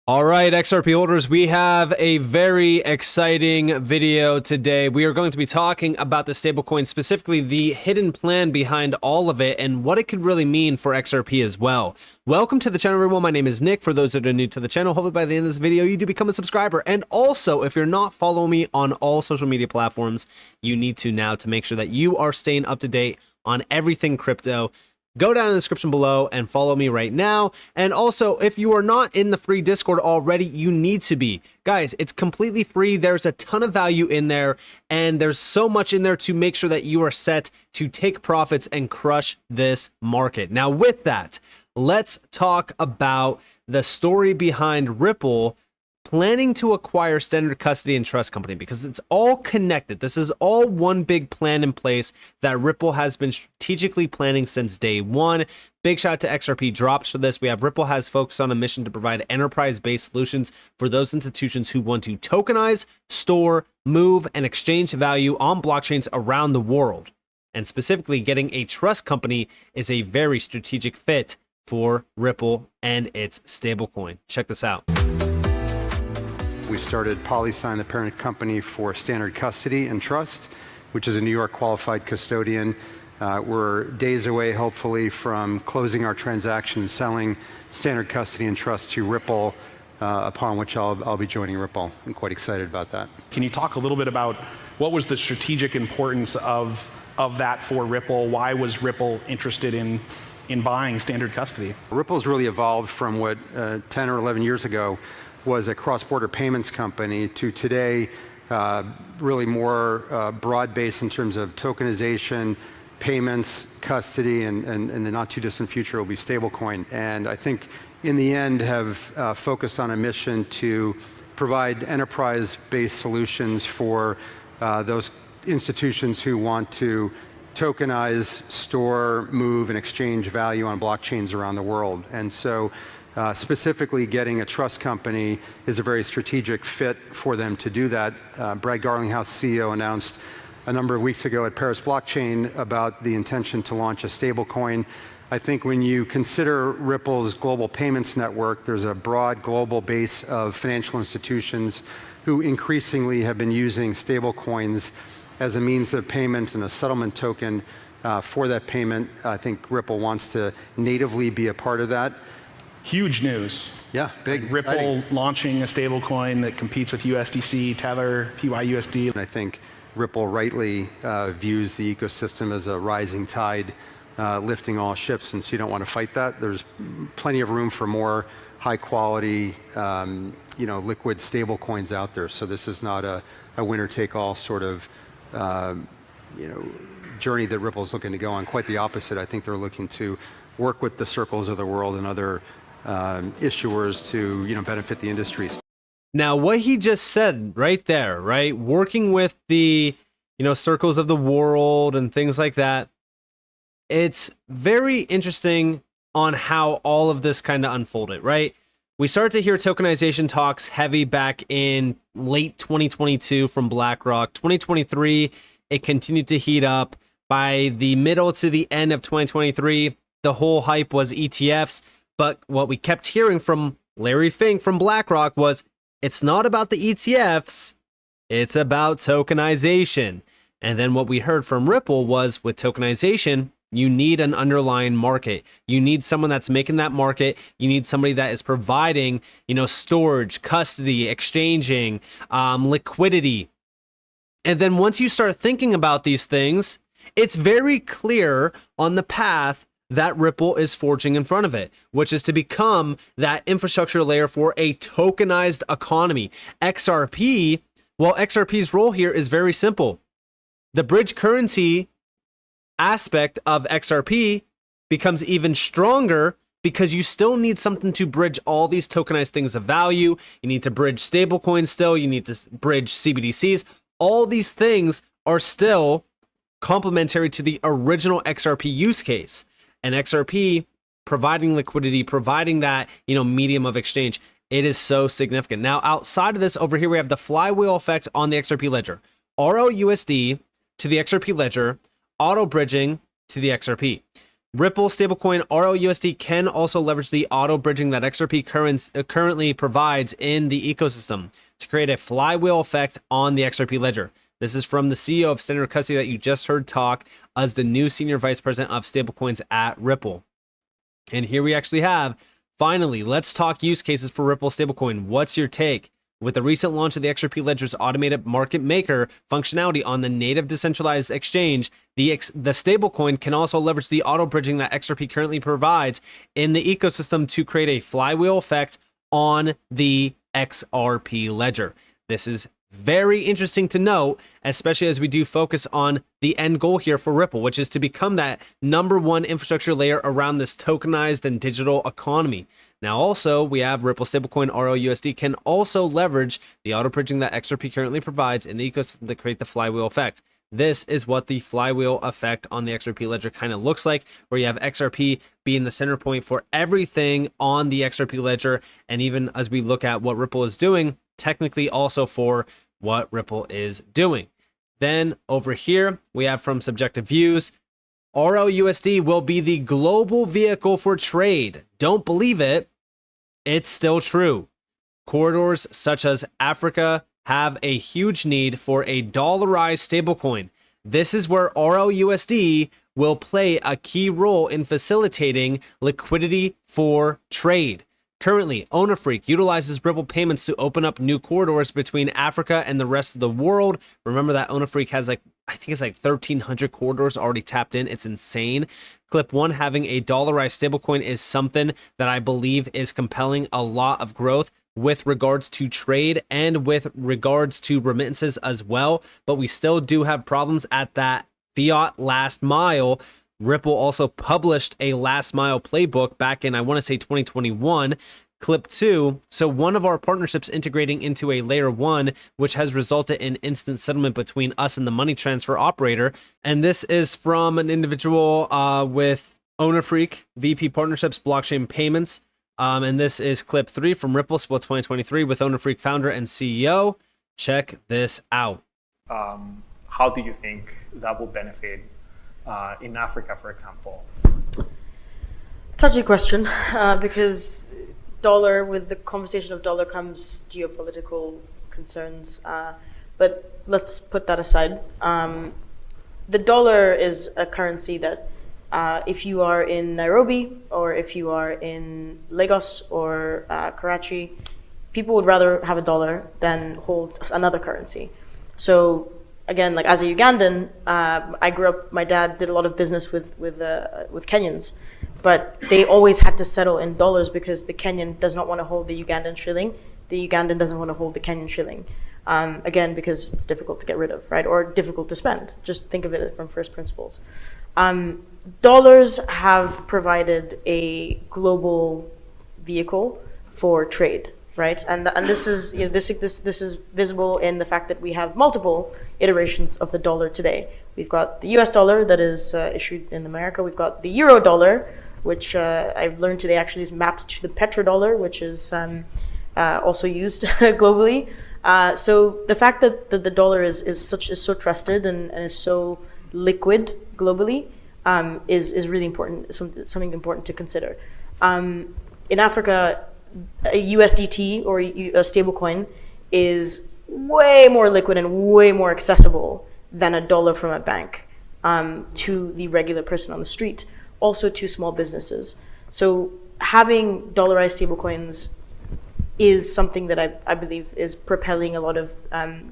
All right, XRP holders, we have a very exciting video today. We are going to be talking about the stablecoin, specifically the hidden plan behind all of it and what it could really mean for XRP as well. Welcome to the channel, everyone. My name is Nick. For those that are new to the channel, hopefully by the end of this video, you do become a subscriber. And also, if you're not following me on all social media platforms, you need to now to make sure that you are staying up to date on everything crypto. Go down in the description below and follow me right now. And also, if you are not in the free Discord already, you need to be. Guys, it's completely free. There's a ton of value in there, and there's so much in there to make sure that you are set to take profits and crush this market. Now, with that, let's talk about the story behind Ripple planning to acquire Standard Custody and Trust Company, because it's all connected. This is all one big plan in place that Ripple has been strategically planning since day one. Big shout out to XRP drops for this. We have Ripple has focused on a mission to provide enterprise-based solutions for those institutions who want to tokenize, store, move, and exchange value on blockchains around the world. And specifically, getting a trust company is a very strategic fit for Ripple and its stablecoin. Check this out. We started PolySign, the parent company for Standard Custody and Trust, which is a New York qualified custodian. We're days away, hopefully, from closing our transaction and selling Standard Custody and Trust to Ripple, upon which I'll be joining Ripple. I'm quite excited about that. Can you talk a little bit about what was the strategic importance of that for Ripple? Why was Ripple interested in buying Standard Custody? Ripple's really evolved from what 10 or 11 years ago was a cross-border payments company to today really more broad-based in terms of tokenization, payments, custody, and in the not-too-distant future will be stablecoin. And I think in the end have focused on a mission to provide enterprise-based solutions for those institutions who want to tokenize, store, move, and exchange value on blockchains around the world. And so specifically getting a trust company is a very strategic fit for them to do that. Brad Garlinghouse, CEO, announced a number of weeks ago at Paris Blockchain about the intention to launch a stablecoin. I think when you consider Ripple's global payments network, there's a broad global base of financial institutions who increasingly have been using stablecoins as a means of payment and a settlement token for that payment. I think Ripple wants to natively be a part of that. Huge news. Yeah, big. Like Ripple exciting. launching a stablecoin that competes with USDC, Tether, PYUSD. And I think Ripple rightly views the ecosystem as a rising tide lifting all ships, and so you don't want to fight that. There's plenty of room for more high quality, liquid stable coins out there. So this is not a winner take all sort of journey that Ripple's looking to go on. Quite the opposite. I think they're looking to work with the Circles of the world and other issuers to benefit the industry. Now, what he just said right there, right? Working with the, Circles of the world and things like that. It's very interesting on how all of this kind of unfolded, right? We started to hear tokenization talks heavy back in late 2022 from BlackRock. 2023, it continued to heat up. By the middle to the end of 2023, the whole hype was ETFs. But what we kept hearing from Larry Fink from BlackRock was, it's not about the ETFs, it's about tokenization. And then what we heard from Ripple was, with tokenization, you need an underlying market. You need someone that's making that market. You need somebody that is providing, storage, custody, exchanging, liquidity. And then once you start thinking about these things, it's very clear on the path that Ripple is forging in front of it, which is to become that infrastructure layer for a tokenized economy. XRP's role here is very simple. The bridge currency aspect of XRP becomes even stronger because you still need something to bridge all these tokenized things of value. You need to bridge stablecoins still. You need to bridge CBDCs. All these things are still complementary to the original XRP use case. And XRP providing liquidity, providing that, medium of exchange, it is so significant. Now, outside of this, over here, we have the flywheel effect on the XRP ledger. RLUSD to the XRP ledger, auto bridging to the XRP. Ripple stablecoin RLUSD can also leverage the auto bridging that XRP currently provides in the ecosystem to create a flywheel effect on the XRP ledger. This is from the CEO of Standard Custody that you just heard talk as the new senior vice president of stablecoins at Ripple. And here we actually have, finally, let's talk use cases for Ripple stablecoin. What's your take? With the recent launch of the XRP Ledger's automated market maker functionality on the native decentralized exchange, the stablecoin can also leverage the auto bridging that XRP currently provides in the ecosystem to create a flywheel effect on the XRP ledger. This is very interesting to note, especially as we do focus on the end goal here for Ripple, which is to become that #1 infrastructure layer around this tokenized and digital economy. Now, also, we have Ripple stablecoin RLUSD can also leverage the auto bridging that XRP currently provides in the ecosystem to create the flywheel effect. This is what the flywheel effect on the XRP ledger kind of looks like, where you have XRP being the center point for everything on the XRP ledger. And even as we look at what Ripple is doing, technically also for what Ripple is doing. Then over here, we have from Subjective Views, RLUSD will be the global vehicle for trade. Don't believe it. It's still true. Corridors such as Africa have a huge need for a dollarized stablecoin. This is where RLUSD will play a key role in facilitating liquidity for trade. Currently, OwnerFreak utilizes Ripple payments to open up new corridors between Africa and the rest of the world. Remember that OwnerFreak has I think it's 1,300 corridors already tapped in. It's insane. Clip 1 having a dollarized stablecoin is something that I believe is compelling a lot of growth with regards to trade and with regards to remittances as well. But we still do have problems at that fiat last mile. Ripple also published a last mile playbook back in, I want to say 2021. Clip 2. So one of our partnerships integrating into a layer 1, which has resulted in instant settlement between us and the money transfer operator. And this is from an individual with OwnerFreak, VP Partnerships, Blockchain Payments. And this is clip 3 from Ripple Split 2023 with OwnerFreak founder and CEO. Check this out. How do you think that will benefit in Africa, for example? Touchy question, because with the conversation of dollar comes geopolitical concerns. But let's put that aside. The dollar is a currency that if you are in Nairobi or if you are in Lagos or Karachi, people would rather have a dollar than hold another currency. So again, like as a Ugandan, I grew up, my dad did a lot of business with Kenyans, but they always had to settle in dollars because the Kenyan does not want to hold the Ugandan shilling. The Ugandan doesn't want to hold the Kenyan shilling. Again, because it's difficult to get rid of, right? Or difficult to spend. Just think of it from first principles. Dollars have provided a global vehicle for trade, right? And this is this is visible in the fact that we have multiple iterations of the dollar today. We've got the US dollar that is issued in America. We've got the euro dollar, which I've learned today actually is mapped to the petrodollar, which is also used globally. So the fact that the dollar is so trusted and is so liquid globally is really important, something important to consider. In Africa, a USDT or a stablecoin is way more liquid and way more accessible than a dollar from a bank to the regular person on the street, also to small businesses. So having dollarized stablecoins is something that I believe is propelling a lot of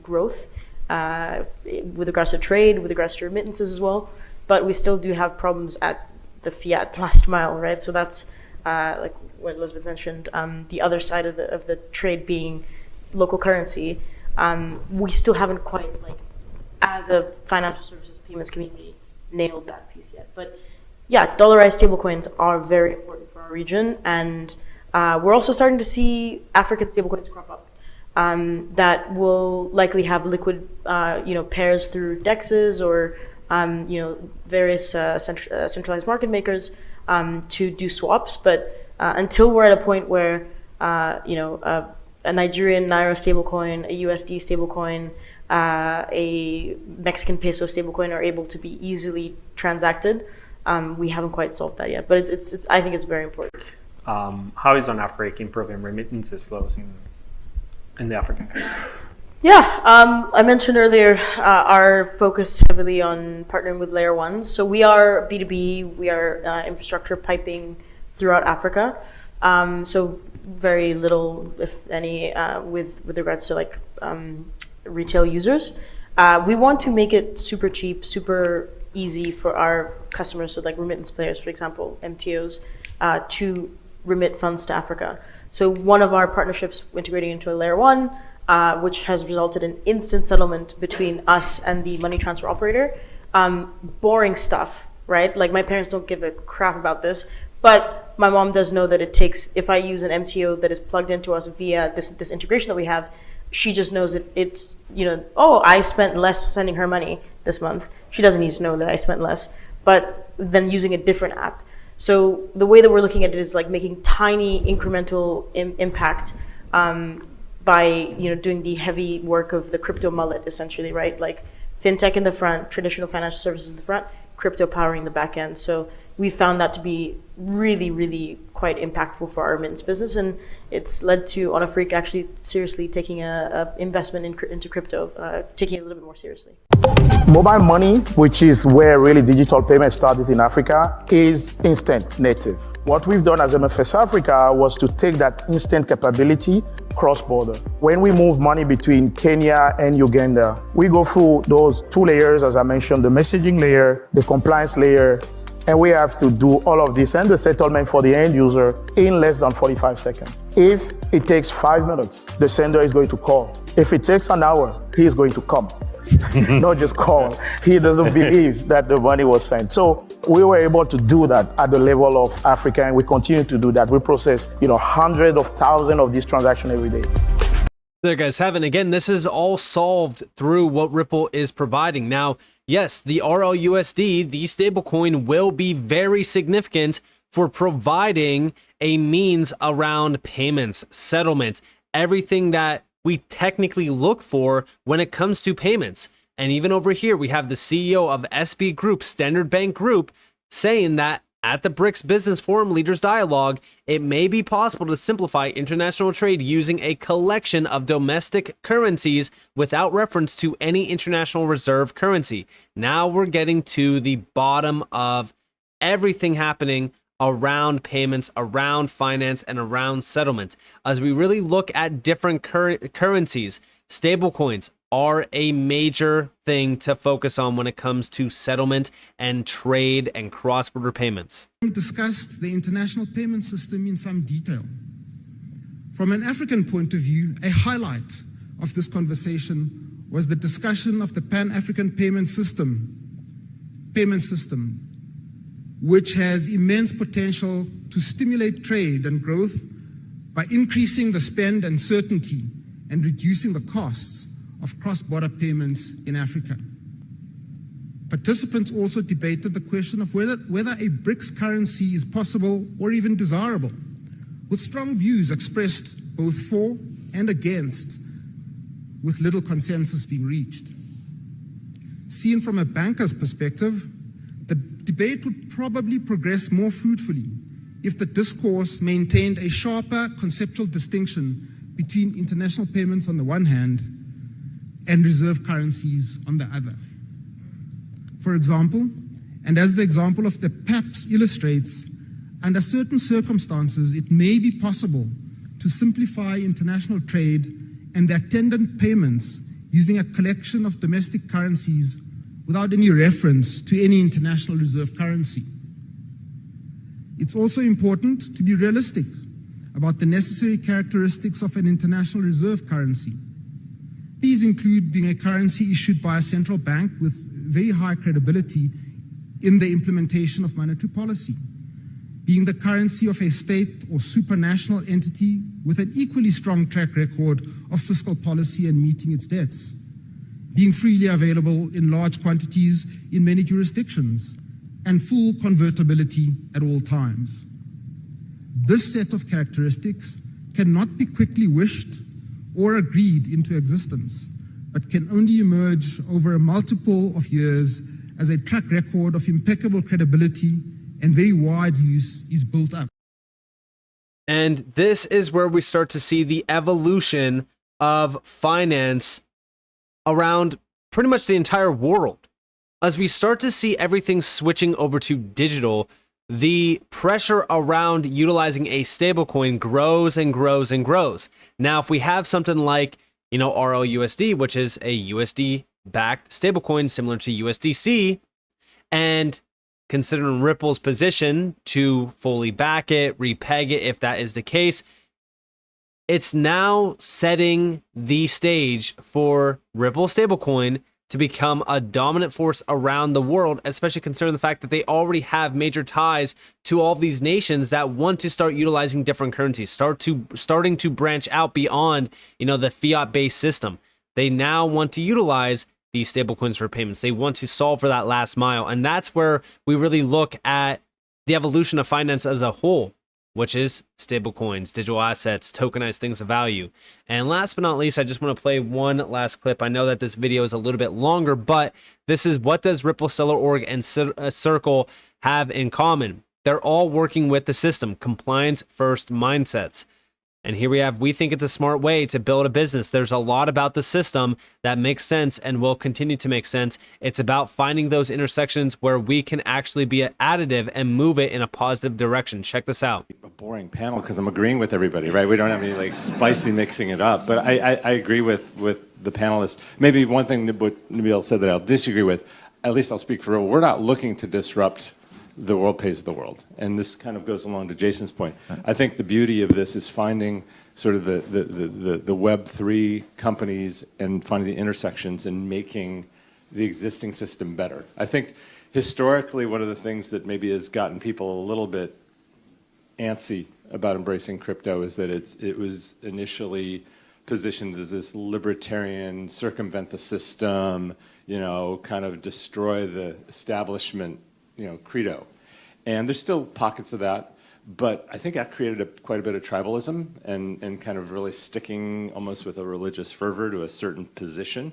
growth with regards to trade, with regards to remittances as well. But we still do have problems at the fiat last mile, right? So that's like what Elizabeth mentioned, the other side of the trade being local currency. We still haven't quite, like, as a financial services payments community, nailed that piece yet. But yeah, dollarized stablecoins are very important for our region, and we're also starting to see African stablecoins crop up that will likely have liquid, pairs through DEXs or various centralized market makers to do swaps. But until we're at a point where a Nigerian Naira stablecoin, a USD stablecoin, a Mexican peso stablecoin are able to be easily transacted, We haven't quite solved that yet, but it's I think it's very important. How is non-Africa improving remittances flows in the African countries? Yeah, I mentioned earlier our focus heavily on partnering with layer ones. So we are B2B, we are infrastructure piping throughout Africa. So very little, if any, with regards to like retail users. We want to make it super cheap, super easy for our customers, so like remittance players, for example, MTOs, to remit funds to Africa. So one of our partnerships integrating into a layer one, which has resulted in instant settlement between us and the money transfer operator. Boring stuff, right? Like my parents don't give a crap about this, but my mom does know that it takes, if I use an MTO that is plugged into us via this integration that we have, she just knows that it's, oh, I spent less sending her money this month. She doesn't need to know that I spent less, but then using a different app. So the way that we're looking at it is like making tiny incremental impact by doing the heavy work of the crypto mullet, essentially, right? Like fintech in the front, traditional financial services in the front, crypto powering the back end. So we found that to be really, really quite impactful for our remittance business, and it's led to On a Freak actually seriously taking a investment into crypto, taking it a little bit more seriously. Mobile money, which is where really digital payments started in Africa, is instant native. What we've done as MFS Africa was to take that instant capability cross-border. When we move money between Kenya and Uganda, we go through those two layers, as I mentioned, the messaging layer, the compliance layer, and we have to do all of this and the settlement for the end user in less than 45 seconds. If it takes 5 minutes, the sender is going to call. If it takes an hour, he is going to come. Not just call. He doesn't believe that the money was sent. So we were able to do that at the level of Africa, and we continue to do that. We process, hundreds of thousands of these transactions every day. There, guys, have it. Again, this is all solved through what Ripple is providing. Now, yes, the RLUSD, the stablecoin, will be very significant for providing a means around payments, settlements, everything that we technically look for when it comes to payments. And even over here, we have the CEO of SB Group, Standard Bank Group, saying that at the BRICS Business Forum Leaders Dialogue, it may be possible to simplify international trade using a collection of domestic currencies without reference to any international reserve currency. Now we're getting to the bottom of everything happening around payments, around finance, and around settlement. As we really look at different currencies, stablecoins are a major thing to focus on when it comes to settlement and trade and cross-border payments. We discussed the international payment system in some detail. From an African point of view, a highlight of this conversation was the discussion of the Pan-African payment system, which has immense potential to stimulate trade and growth by increasing the spend and certainty and reducing the costs of cross-border payments in Africa. Participants also debated the question of whether a BRICS currency is possible or even desirable, with strong views expressed both for and against, with little consensus being reached. Seen from a banker's perspective, the debate would probably progress more fruitfully if the discourse maintained a sharper conceptual distinction between international payments on the one hand and reserve currencies on the other. For example, and as the example of the PAPS illustrates, under certain circumstances, it may be possible to simplify international trade and the attendant payments using a collection of domestic currencies without any reference to any international reserve currency. It's also important to be realistic about the necessary characteristics of an international reserve currency. These include being a currency issued by a central bank with very high credibility in the implementation of monetary policy, being the currency of a state or supranational entity with an equally strong track record of fiscal policy and meeting its debts, being freely available in large quantities in many jurisdictions, and full convertibility at all times. This set of characteristics cannot be quickly wished or agreed into existence, but can only emerge over a multiple of years as a track record of impeccable credibility and very wide use is built up. And this is where we start to see the evolution of finance around pretty much the entire world. As we start to see everything switching over to digital, the pressure around utilizing a stablecoin grows and grows and grows. Now, if we have something like, RLUSD, which is a USD-backed stablecoin similar to USDC, and considering Ripple's position to fully back it, repeg it if that is the case, it's now setting the stage for Ripple stablecoin to become a dominant force around the world, especially considering the fact that they already have major ties to all of these nations that want to start utilizing different currencies, starting to branch out beyond, the fiat-based system. They now want to utilize these stablecoins for payments. They want to solve for that last mile. And that's where we really look at the evolution of finance as a whole, which is stablecoins, digital assets, tokenized things of value. And last but not least, I just want to play one last clip. I know that this video is a little bit longer, but this is what does Ripple, Stellar Org, and Circle have in common? They're all working with the system, compliance first mindsets. And here we think it's a smart way to build a business. There's a lot about the system that makes sense and will continue to make sense. It's about finding those intersections where we can actually be additive and move it in a positive direction. Check this out. A boring panel because I'm agreeing with everybody, right? We don't have any spicy mixing it up. But I agree with the panelists. Maybe one thing that what Nabil said that I'll disagree with, at least I'll speak for real. We're not looking to disrupt the world pays the world. And this kind of goes along to Jason's point. I think the beauty of this is finding sort of the Web3 companies and finding the intersections and making the existing system better. I think historically one of the things that maybe has gotten people a little bit antsy about embracing crypto is that it was initially positioned as this libertarian, circumvent the system, kind of destroy the establishment credo. And there's still pockets of that, but I think that created quite a bit of tribalism and kind of really sticking almost with a religious fervor to a certain position.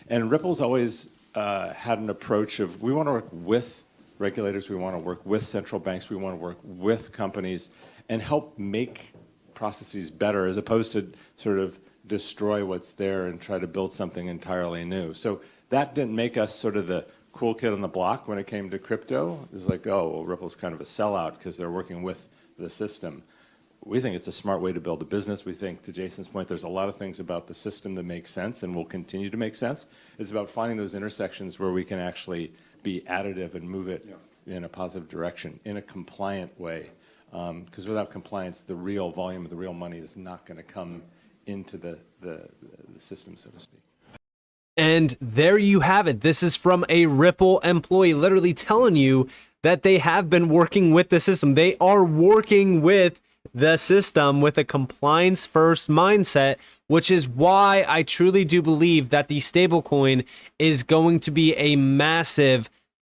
And Ripple's always had an approach of we want to work with regulators, we want to work with central banks, we want to work with companies and help make processes better as opposed to sort of destroy what's there and try to build something entirely new. So that didn't make us sort of the cool kid on the block when it came to crypto. It was like, oh, well, Ripple's kind of a sellout because they're working with the system. We think it's a smart way to build a business. We think, to Jason's point, there's a lot of things about the system that make sense and will continue to make sense. It's about finding those intersections where we can actually be additive and move it in a positive direction, in a compliant way. Because without compliance, the real volume of the real money is not going to come into the system, so to speak. And there you have it. This is from a Ripple employee literally telling you that they have been working with the system. They are working with the system with a compliance first mindset, which is why I truly do believe that the stablecoin is going to be a massive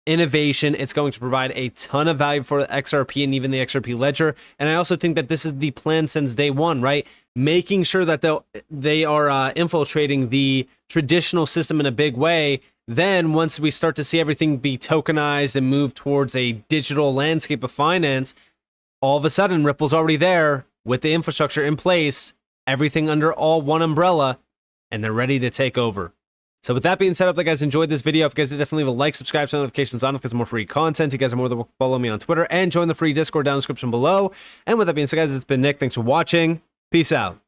innovation. It's going to provide a ton of value for the XRP and even the XRP ledger. And I also think that this is the plan since day one, right? Making sure that they are infiltrating the traditional system in a big way. Then once we start to see everything be tokenized and move towards a digital landscape of finance, all of a sudden Ripple's already there with the infrastructure in place, everything under all one umbrella, and they're ready to take over. So with that being said, I hope you guys enjoyed this video. If you guys did, definitely leave a like, subscribe, turn notifications on if there's more free content. You guys are more than welcome to follow me on Twitter and join the free Discord down in the description below. And with that being said, guys, it's been Nick. Thanks for watching. Peace out.